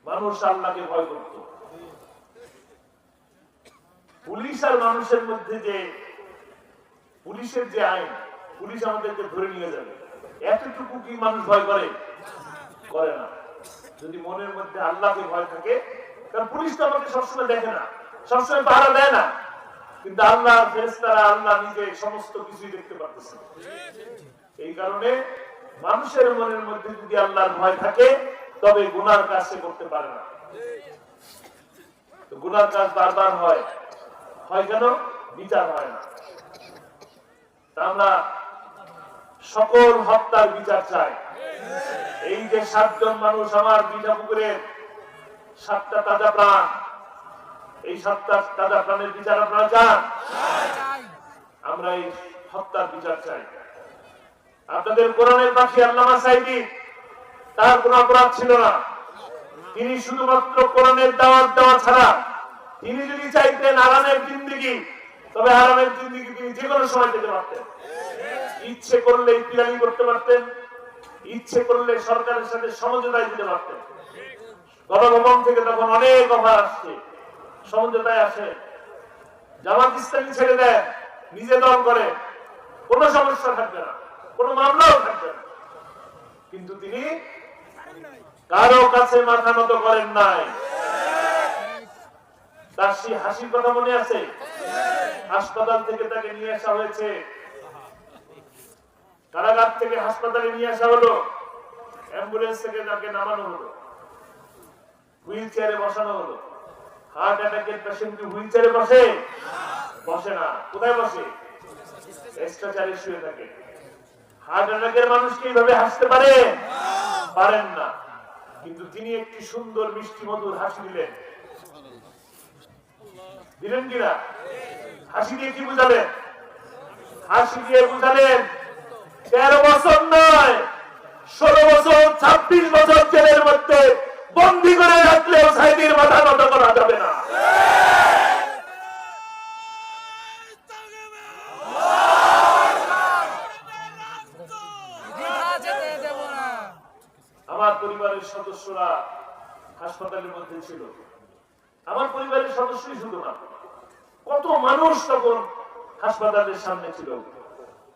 মানুষ আল্লাহকে ভয় করত। পুলিশ আর মানুষের মধ্যে যে পুলিশের যে আইন, পুলিশ আমাদেরকে ধরে নিয়ে যাবে, এতটুকু কি মানুষ ভয় করে? করে না। যদি মনের মধ্যে আল্লাহকে ভয় থাকে, কারণ পুলিশ তো আমাকে সবসময় দেখে না, সবসময় পাহারা দেয় না, কিন্তু আল্লাহর ফেরেশতারা, আল্লাহ নিজে সমস্ত কিছুই দেখতে পারতেছে। এই কারণে মানুষের মনের মধ্যে যদি আল্লাহর ভয় থাকে, তবে গুনার কাজ সে করতে পারে না। গুনার কাজ বারবার হয়, হয় কেন? বিচার হয় না। আমরা সকল হত্যার বিচার চাই। এই যে 7 জন মানুষ আমার বিজাপুকুরের 7টা তাজা প্রাণ, এই 7টা তাজা প্রাণের বিচার আপনারা চান? আমরা এই হত্যার বিচার চাই। আপনাদের কোরআনের পাখি আল্লামা সাঈদী, তার কোনো অপরাধ ছিল না। তিনি শুধুমাত্র কোরআনের দাওয়াত দেওয়া ছাড়া, তিনি যদি চাইতেন আরামের জিন্দেগি, তবে আরামের জিন্দেগি তিনি যে কোনো সময় পেতে পারতেন। ইচ্ছে করলে ইতিরানি করতে পারতেন, ইচ্ছে করলে সরকারের সাথে সমঝোতায় দিতে পারতেন। গণভবন থেকে তখন অনেক অফার আসছে, সমঝোতায় আসে, জামাত ইসলামী ছেড়ে দেয়, নিজে দল করে, কোনো সমস্যা থাকবে না, কোনো মামলাও থাকবে না। কিন্তু তিনি কারো কাছে মাথা নত করেন নাই। তার সেই হাসির কথা মনে আছে? হাসপাতাল থেকে তাকে নিয়ে আসা হয়েছে, কারাগার থেকে হাসপাতালে নিয়ে আসা হলো, অ্যাম্বুলেন্স থেকে তাকে নামানো হলো, হুইল চেয়ারে বসানো হলো। হার্ট অ্যাটাকের পেশেন্ট কি হুইল চেয়ারে বসে? বসে না। কোথায় বসে? স্ট্রেচারে শুয়ে থাকে। হার্ট অ্যাটাকের মানুষ কি এইভাবে হাসতে পারে? পারেন না। কিন্তু তিনি একটি সুন্দর মিষ্টি মধুর হাসি দিলেন। দিলেন কিনা? হাসি দিয়ে কি বুঝালেন? হাসি দিয়ে বুঝালেন 13 বছর নয়, 16 বছর, 26 বছর জেলের মধ্যে বন্দী করে রাখলেও সাঈদীর মাথা নত করা যাবে না। আমার পরিবারের সদস্যরা হাসপাতালের মধ্যে ছিল। আমার পরিবারের সদস্যই শুধু না, কত মানুষ তখন হাসপাতালের সামনে ছিল।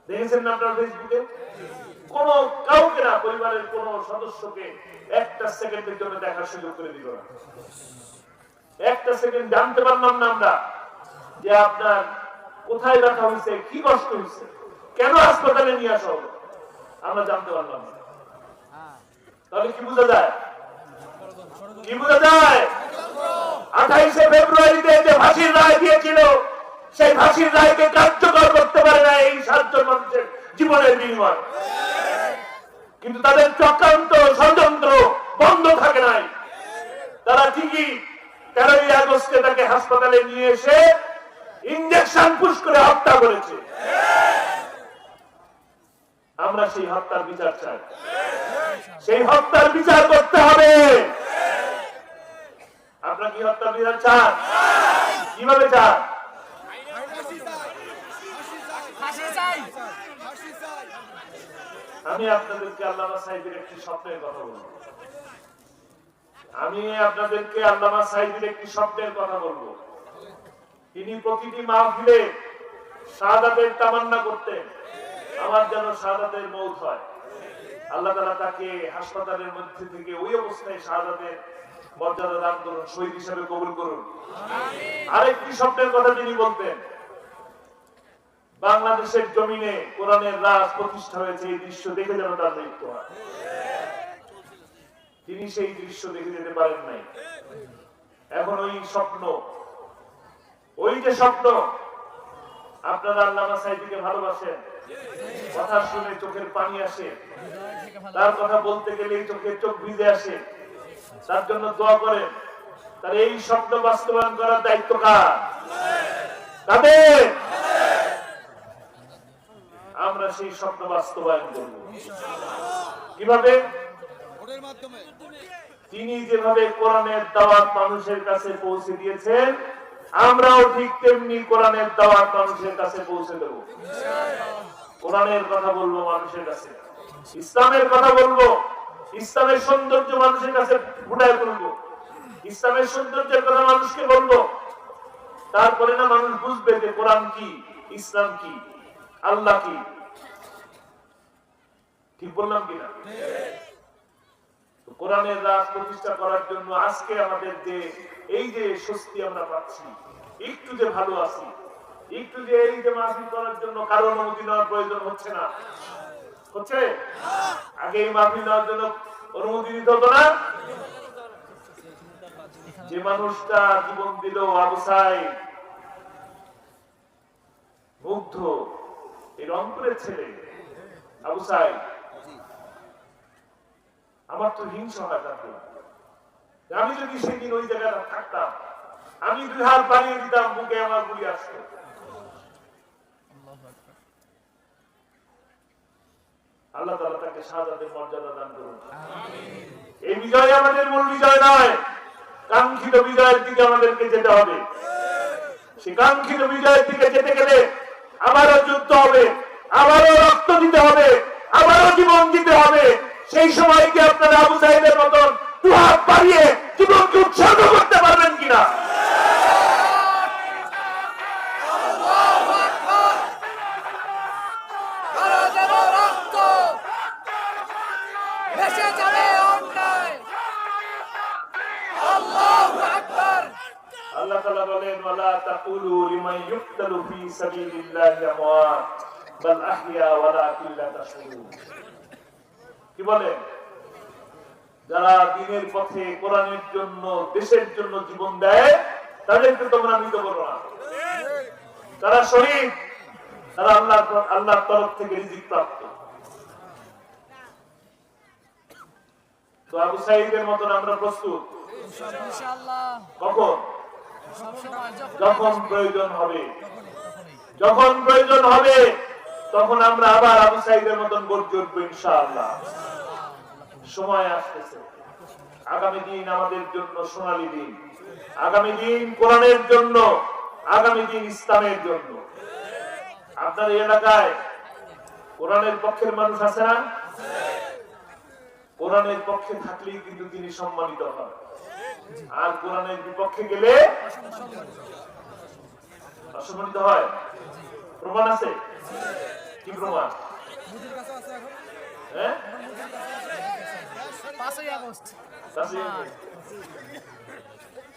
দেখেছেন না আপনার ফেসবুকে? কোন কাউকে না, পরিবারের কোন সদস্যকে একটা সেকেন্ডের জন্য দেখার সুযোগ করে দিল না। একটা সেকেন্ড জানতে পারলাম না আমরা যে আপনার কোথায় ব্যথা হয়েছে, কি কষ্ট হয়েছে, কেন হাসপাতালে নিয়ে আসা হলো, আমরা জানতে পারলাম না। তাহলে কি বোঝা যায়? কি বোঝা যায়? 28শে ফেব্রুয়ারিতে যে ফাঁসির রায় দিয়েছিল, সেই ফাঁসির রায়কে কার্যকর করতে পারে না এই 7 জন মানুষের জীবনের বিনিময়। কিন্তু তাদের চক্রান্ত, ষড়যন্ত্র বন্ধ থাকে নাই। তারা ঠিকই 13ই আগস্টে তাকে হাসপাতালে নিয়ে এসে ইনজেকশন পুশ করে হত্যা করেছে। আমরা সেই হত্যার বিচার চাই। সেই হত্যার বিচার করতে হবে। আপনারা কি হত্যার বিচার চান? কিভাবে চান? আমি আপনাদেরকে আল্লামা সাঈদীর একটি স্বপ্নের কথা বলবো। তিনি প্রতিটি মাহফিলে শাহাদাতের তামান্না করতেন, আমার যেন শাহাদাতের মওত হয়। আল্লাহ তাআলা তাকে হাসপাতালের মধ্যে থেকে ওই অবস্থায় শাহাদাতের মর্যাদা দান করুন, শহীদ হিসেবে কবুল করুন। আরেকটি স্বপ্নের কথা তিনি বলতেন, বাংলাদেশের জমিনে কোরআনের রাজ প্রতিষ্ঠা হয়েছে, এই দৃশ্য দেখে যেন তার মৃত্যু হয়। তিনি সেই দৃশ্য দেখে যেতে পারেন নাই। এখন ওই স্বপ্ন, ওই যে স্বপ্ন, আপনারা আল্লামা সাঈদীকে ভালোবাসেন, কথা শুনে চোখের পানি আসে, তার কথা বলতে গেলেই চোখের চোখ ভিজে আসে, তার জন্য দোয়া করেন। তার এই স্বপ্ন বাস্তবায়ন করার দায়িত্ব কার? তাদের। আমরা সেই স্বপ্ন বাস্তবায়ন করব। কিভাবে? তিনি যেভাবে কোরআনের দাওয়াত মানুষের কাছে পৌঁছে দিয়েছেন, আমরাও ঠিক তেমনি কোরআনের দাওয়াত মানুষের কাছে পৌঁছে দেব। কোরআনের কথা বলবো মানুষের কাছে, ইসলামের কথা বলবো, ইসলামের সৌন্দর্য মানুষের কাছে ফুটায় তুলবো, ইসলামের সৌন্দর্যের কথা মানুষকে বলবো, তারপরে না মানুষ বুঝবে যে কোরআন কি, ইসলাম কি, আল্লাহ কি। ঠিক বললাম কিনা? কোরআনের রাজ প্রতিষ্ঠা করার জন্য আজকে আমাদের যে এই যে স্বস্তি আমরা পাচ্ছি, একটু যে ভালো আছি, একটু যে এই যে মাহফিল করার জন্য কারো অনুমতি নেওয়ার প্রয়োজন হচ্ছে না, হচ্ছে? আগে এই মাহফিল নেওয়ার জন্য অনুমতি দিতে হতো না। যে মানুষটা জীবন দিল, আবু সাইদ, মুগ্ধ, এই রংপুরের ছেলে আবু সাইদ, আমার তো হিংসা হয় তাকে। আমি যদি সেদিন ওই জায়গাটা থাকতাম, আমি 2 হাত বাড়িয়ে দিতাম, বুকে আমার গুলি আসতো। আল্লাহ তাআলা তাকে শাহাদাতের মর্যাদা দান করুন। এই বিজয় আমাদের মূল বিজয় নয়, কাঙ্ক্ষিত বিজয়ের দিকে আমাদেরকে যেতে হবে। সেই কাঙ্ক্ষিত বিজয়ের দিকে যেতে গেলে আবারও যুদ্ধ হবে, আবারও রক্ত দিতে হবে, আবারও জীবন দিতে হবে। সেই সময় কি আপনারা আবু সাইদের মতন 2 হাত বাড়িয়ে জীবনকে উৎসর্গ করতে পারবেন কিনা? আল্লাহ তাআলা বলেন, ওয়ালা তাকুলু লিমান ইউকতালু ফি সাবিলিল্লাহি আমওয়াত বাল আহইয়া ওয়ালাকিন লা তাশউরুন। কি বলেন? যারা দ্বীনের পথে, কোরআনের জন্য, দেশের জন্য জীবন দেয়, তাদেরকে তোমরা মৃত করো না। তারা শহীদ, তারা আল্লাহর তরফ থেকে রিজিক প্রাপ্ত। তো আবু সাইদের মতন আমরা প্রস্তুত ইনশাআল্লাহ। কখন? যখন প্রয়োজন হবে, যখন প্রয়োজন হবে তখন আমরা আবার আবু সাইদের মতন গর্জে উঠবো ইনশাআল্লাহ। সময় আসতেছে, আগামী দিন আমাদের জন্য সোনালী দিন, আগামী দিন কোরআনের জন্য, আগামী দিন ইসলামের জন্য। আপনার এই এলাকায় কোরআনের পক্ষের মানুষ আছে না? কোরআনের পক্ষে থাকলেই কিন্তু তিনি সম্মানিত হন, আর কোরআনের বিপক্ষে গেলে অসম্মানিত হয়। প্রমাণ আছে? কি প্রমাণ?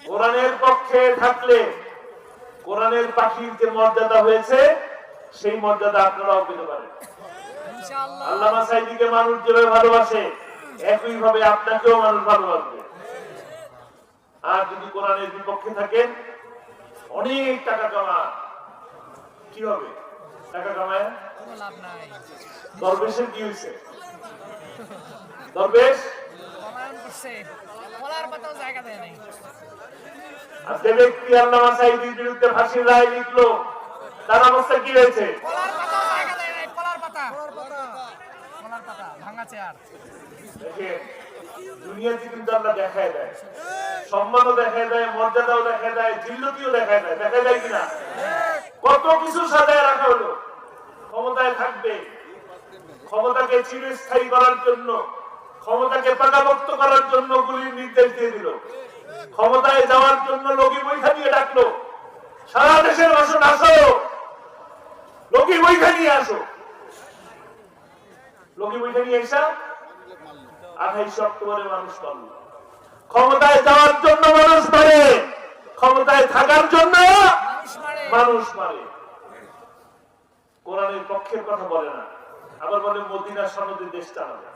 কোরআনের পক্ষে থাকলে কোরআনের পাখির যে মর্যাদা হয়েছে, সেই মর্যাদা আপনারাও পেতে পারেন। আল্লামা সাঈদীকে মানুষ যেভাবে ভালোবাসে, একইভাবে আপনাকেও মানুষ ভালোবাসবে। আর যদি কোরআনের বিপক্ষে থাকেন, অনেক টাকা কামান, কি হবে? টাকা কামায় লাভ নাই। দরবেশের কি হয়েছে? দরবেশ আর যে ব্যক্তি আল্লামা সাঈদীর বিরুদ্ধে ফাঁসির রায় লিখলো, তার অবস্থা কি হয়েছে? দুনিয়াতে কিন্তু আল্লাহ দেখায় দেয়, সম্মানও দেখায় দেয়, মর্যাদাও দেখায় দেয়, জিল্লতিও দেখায় দেয়। দেখা যায় কিনা? কত কিছু সাজায় রাখা হলো। ক্ষমতায় থাকবে, ক্ষমতাকে চিরস্থায়ী করার জন্য, ক্ষমতাকে পাকাপোক্ত করার জন্য গুলির নির্দেশ দিয়ে দিল। ক্ষমতায় যাওয়ার জন্য লগি বৈঠা দিয়ে ডাকলো, সারা দেশের ভাষণ আসো, লগি বৈঠা নিয়ে আসো। লগি বৈঠা নিয়ে এসা 28 অক্টোবরে মানুষ পারল। ক্ষমতায় যাওয়ার জন্য মানুষ মারে, ক্ষমতায় থাকার জন্য মানুষ মারে। কোরআনের পক্ষের কথা বলে না, আবার বলে মদিনা সনদে দেশ চালাবে।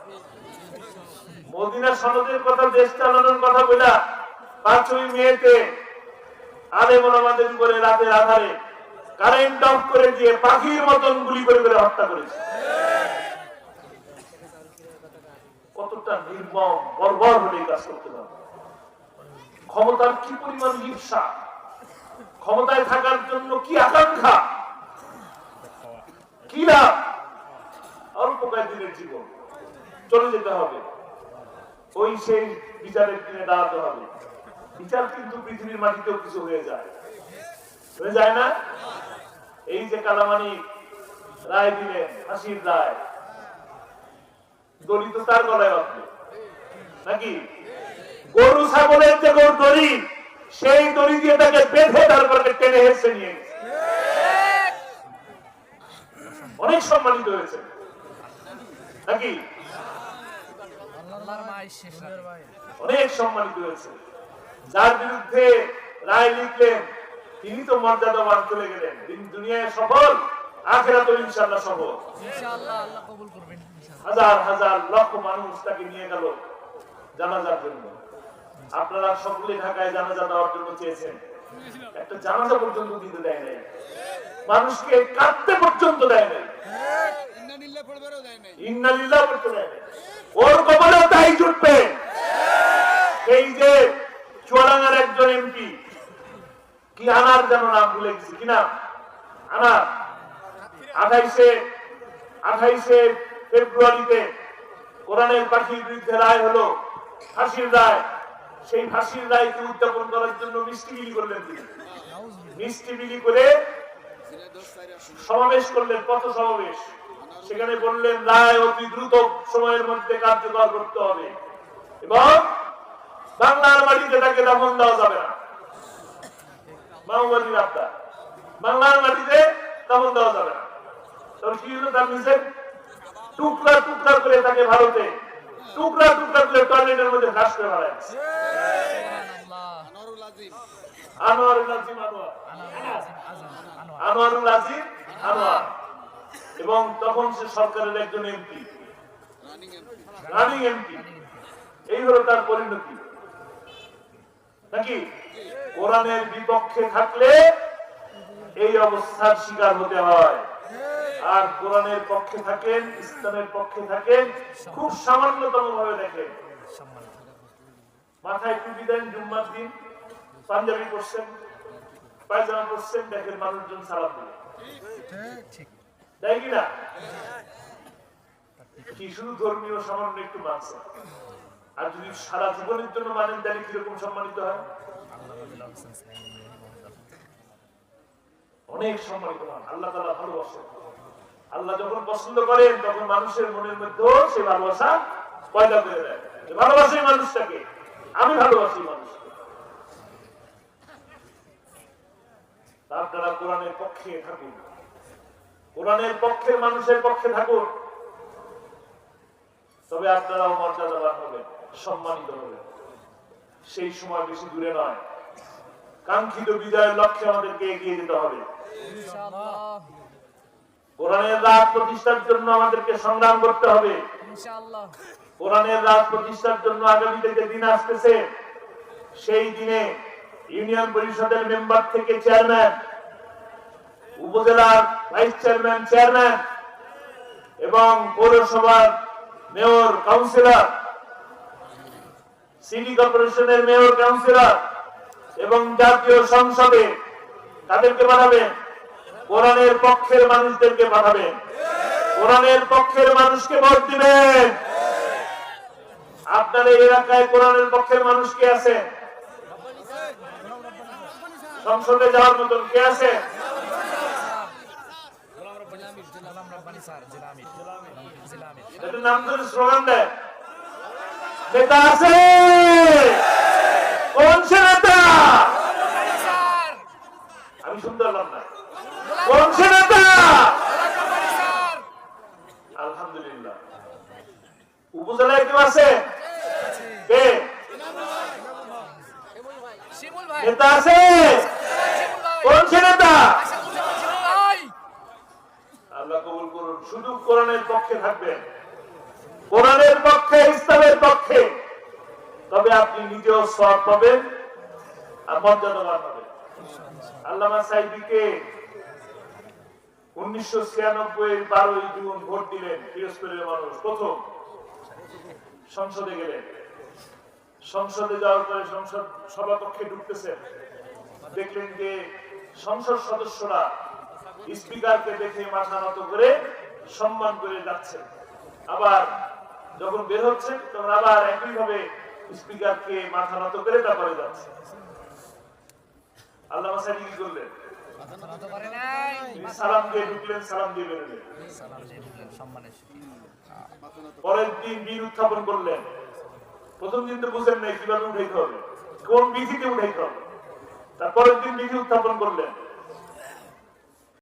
মদিনা সনদের কথা, দেশ চালানোর কথা বলে 5ই মেতে আলেম ওলামাদের উপরে রাতের আধারে কারেন্ট অফ করে দিয়ে পাখির মতন গুলি করে করে হত্যা করেছে। কতটা নির্মম, বর্বর হলে কাজ করতে পারবে। ক্ষমতার কি পরিমাণ হিংসা, ক্ষমতায় থাকার জন্য কি আকাঙ্ক্ষা, কি লাভ? অল্প কয়েকদিনের জীবন, চলে যেতে হবে। ওই সেই বিচারের দিনে দাঁড়াতে হবে। বিচার কিন্তু পৃথিবীর মাটিতেও কিছু হয়ে যায়, হয়ে যায় না? এই যে কালামানিক রায় দিলেন, ফাঁসির রায়, দলিত তার গলায় বাঁধলো নাকি? গরু ছাগলের যে গরু দড়ি, সেই দড়ি দিয়ে তাকে বেঁধে তারপরে টেনে হেসে নিয়ে গেছে। অনেক সম্মানিত হয়েছে নাকি? অনেক সম্মানিত হয়েছে। যার বিরুদ্ধে রায় লিখলেন তিনি তো মর্যাদাবান চলে গেলেন, তিনি দুনিয়ায় সফল, আখিরাতে ইনশাআল্লাহ সফল। ইনশাআল্লাহ আল্লাহ কবুল করবেন। হাজার হাজার লক্ষ মানুষ তাকে নিয়ে গেল জানাজার জন্য। আপনারা সকলে ঢাকায় জানাজা দেওয়ার জন্য চেয়েছেন, একটা জানাজা পর্যন্ত দিতে দেয় নাই, মানুষকে কাঁদতে পর্যন্ত দেয় নাই, ইন্না লিল্লাহ পড়তে দেয় নাই। ওর কপালেও তাই জুটবে। এই যে চুয়াডাঙ্গার একজন এমপি, কি আনার যেন নাম ভুলে গেছি, কি নাম? আনার 28শে ফেব্রুয়ারিতে কোরআনের পাখির বিরুদ্ধে রায় হলো, ফাঁসির রায়। সেই ফাঁসির রায়কে উদযাপন করার জন্য মিষ্টি বিলি করলেন তিনি। মিষ্টি বিলি করে সমাবেশ করলেন, পথ সমাবেশ। সেখানে বললেন রায় অতি দ্রুত সময়ের মধ্যে কার্যকর করতে হবে এবং বাংলার মাটিতে তাকে দাফন দেওয়া যাবে না। মাওবাদীর আবদার, বাংলার মাটিতে দাফন দেওয়া যাবে না। তবে কি হলো, তার নিজের টুকরা টুকরা করে তাকে ভারতে টুকরা টুকরা করে টয়লেটের মধ্যে ঘাস করে মারা গেছে। আনোয়ারুল আজিম আনোয়ার, এবং তখন সে সরকারের একজন এমপি, রানিং এমপি। এই হলো তার পরিণতি নাকি? কোরআনের বিপক্ষে থাকলে এই অবস্থার শিকার হতে হয়, আর কোরআনের পক্ষে থাকেন, ইসলামের পক্ষে থাকেন, খুব সামান্যতম ভাবে দেখেন। মাথায় টুপি দেন, জুম্মার দিন পাঞ্জাবি পরছেন, পায়জামা পরছেন, দেখেন মানুষজন সালাম দিল, তাই কিনা? কি শুধু ধর্মীয় সামান্য একটু মানছে, আর যদি সারা জীবনের জন্য মানেন তাহলে কিরকম সম্মানিত হয়? অনেক সম্মানিত হন। আল্লাহ তাআলা ভালোবাসেন। আল্লাহ যখন পছন্দ করেন তখন মানুষের মনের মধ্যেও সে ভালোবাসা পয়দা করে দেয়। ভালোবাসি মানুষটাকে, আমি ভালোবাসি মানুষকে। আপনারা কোরআনের পক্ষে থাকুন, কোরআনের পক্ষের মানুষের পক্ষে থাকুন, তবে আপনারাও মর্যাদাবান হবেন, সম্মানিত হবেন। সেই সময় বেশি দূরে নয়, কাঙ্ক্ষিত বিজয়ের লক্ষ্যে আমাদেরকে এগিয়ে যেতে হবে। কোরআনের রাত প্রতিষ্ঠার জন্য আমাদেরকে সংগ্রাম করতে হবে। কোরআনের রাত প্রতিষ্ঠার জন্য আগামীতে যে দিন আসতেছে, সেই দিনে ইউনিয়ন পরিষদের মেম্বার থেকে চেয়ারম্যান, উপজেলার ভাইস চেয়ারম্যান, চেয়ারম্যান এবং পৌরসভার মেয়র, কাউন্সিলর, সিটি কর্পোরেশনের মেয়র, কাউন্সিলর এবং জাতীয় সংসদে তাদেরকে পাঠাবেন, কোরআনের পক্ষের মানুষদেরকে পাঠাবেন, কোরআনের পক্ষের মানুষকে ভোট দিবেন। আপনার এই এলাকায় কোরআনের পক্ষের মানুষ কে আছে? সংসদে যাওয়ার মতন কে আছে? নাম ধরে স্লোগান দেয়, নেতা আছে? কোন সে নেতা? আমি শুনতে পারলাম না। কোন সে নেতা? আলহামদুলিল্লাহ। উপজেলায় কেউ আছে? কে নেতা আছে? কোন সে নেতা? আল্লাহ কবুল করুন। শুধু কোরআনের পক্ষে থাকবেন, কোরআনের পক্ষে, ইসলামের পক্ষে, তবে আপনি নিজেও সওয়াব পাবেন আর মর্যাদাবান হবেন। আল্লামা সাঈদীকে 1996 12 জুন ভোট দিলেন পিরোজপুরের মানুষ। প্রথম সংসদে গেলেন, সংসদে যাওয়ার পরে সংসদ সভাকক্ষে ঢুকতেছেন, দেখলেন যে সংসদ সদস্যরা স্পিকারকে দেখে মাথা নত করে সম্মান করে যাচ্ছেন। আবার যখন বের হচ্ছেন তখন আবার একইভাবে স্পিকারকে মাথা নত করে তারপরে যাচ্ছে। আল্লামা সাঈদী কি করলেন? সালাম দিয়ে ঢুকলেন, সালাম দিয়ে বেরোলেন। পরের দিন বীর উত্থাপন করলেন, প্রথম দিন তো বুঝেন নাই কিভাবে উঠাইতে হবে, কোন বিধিতে উঠাইতে হবে। তারপরের দিন বিধি উত্থাপন করলেন,